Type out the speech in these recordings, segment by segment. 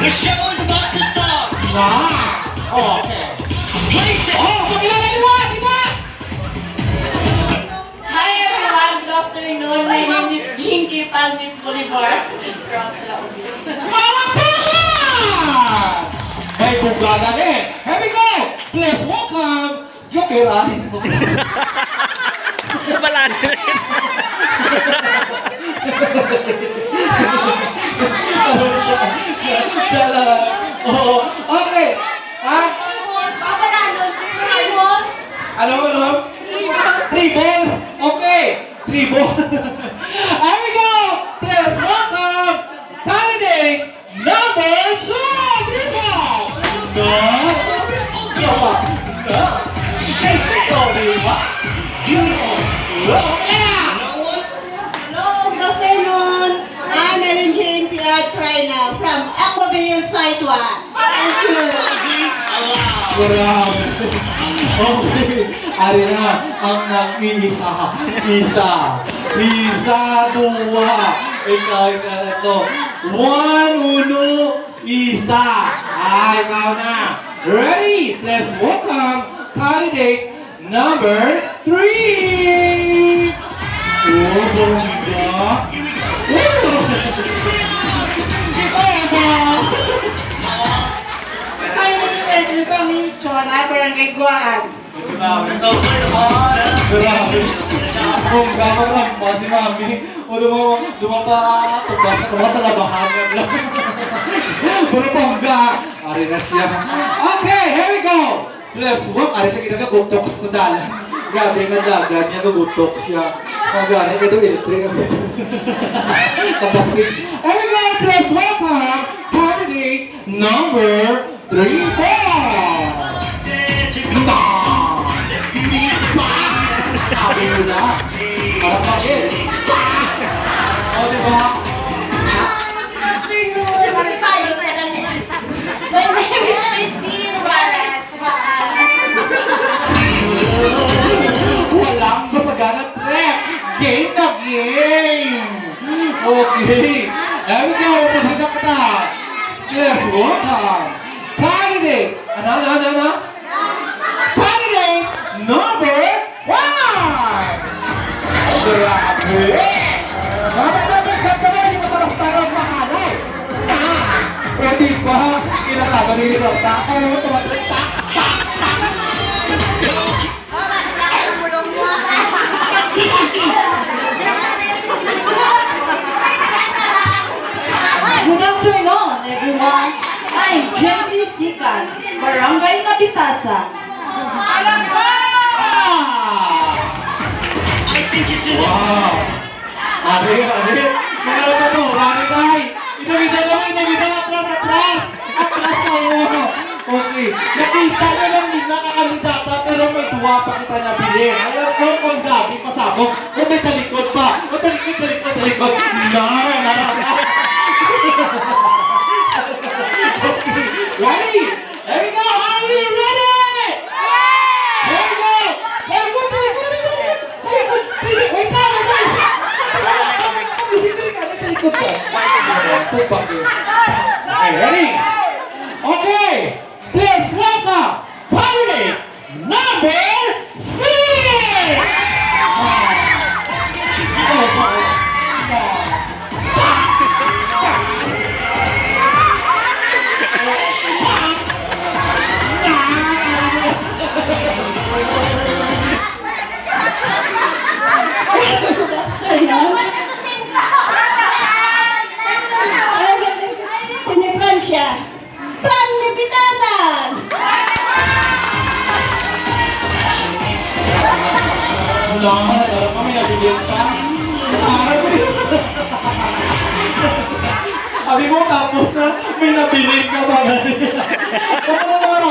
The show is about to start. Okay. Place it. So kilala niyo, di ba? Hi everyone, good afternoon. My name is Jinky Palmis Bolivar from Tlaobis. Palakpakan! May gugagaling. Here we go. Please welcome Joker Arin. Wala na rin. Siya lang. Oo. Okay. Ha? Ano? 3 balls? Okay. 3 balls. Here we go. Please welcome candidate number 2. 3 balls. No. No. No. Say so, diba? Beautiful. Yeah. No one. Hello, good afternoon. I'm Ellen Jane Piat Prina from Aquaville Site 1. Thank you. Grabe. Okay. Ari na ang nag-iisa. Isa, dua. Ikaw na to. 1, 1, isa. Ikaw na. Ready? Let's welcome candidate number 3. Oh, bongga. My name is Rosami Chona, Barangay Guaan. Grabe. Those play the part. Grabe. Kung gano'n lang pa si Mami, o dumapa, tugas na talabahan lang. Pero pangga, ari na siya. Okay, here we go. Let's walk. Ari siya ginagagutok sa dalan. Grabe nga dagan niya, gagutok siya. Pagani, ito electric ang ito. Kabasik. Here we go. Let's welcome candidate number 3. Sabi mo na, parang bakit? O, diba? Good afternoon. My name is Christine Wallace. Walang basagana trap. Game na game. Okay. Here we go. Pasada ka ta. Let's welcome candidate. Ano? Candidate number 1. Grabe. Bakit naman kami hindi basta-basta ng mahalay? Pwede ba? Kinakaga ni Rota. Ano mo tumatrita? Good afternoon, everyone. I'm Jency Sikan, Barangay Nabitasan. I think it's in Wow! Ade! Meron pa to! Rami tayo! Ito! Atras! Atras kayo! Okay. Nakita nyo lang din nakakandidata pero may duwa pa kita nabili. Alam ko kung gabi pasabog. O may talikod pa. O talikod. Okay. Ready? Here we go! Are you ready? Here we go! Talikod! Wait pa! Talikod po. Tugbang yun. Okay, ready? Okay! Please welcome candidate number 6! Francia. From Nabitasan. Parang kami nabilit pa. Sabi mo tapos na may nabilit ka ba? Kung naman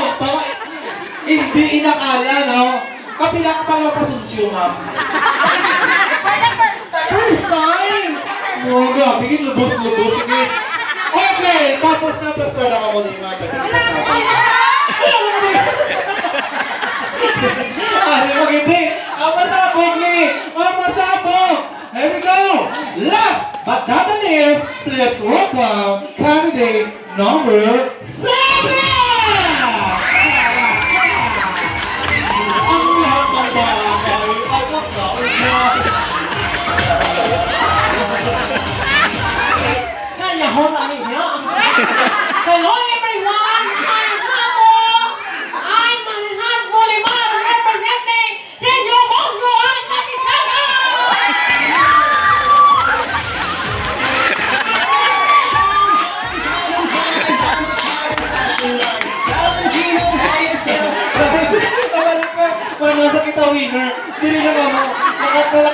hindi inakala, no? Kapila ka pala pasunsyo, ma'am. First time! Oh, grabe, lubos-lubos. Sige. Okay, tapos na plaster na ako din mga taga sa akin. Ano hindi? Masabog ni! Masabog! Here we go! Last but not the least, please welcome candidate number 7! Ang lahat ng bagay ay magkaugnay. Kaya ho namin yun. Hello everyone! I'm Hamo! I'm Manhan Bolivar representing the New Mongo and Kapitana! Valentino by yourself. Nabalik pa, wala sa kita winner. Dili na mo, nakatala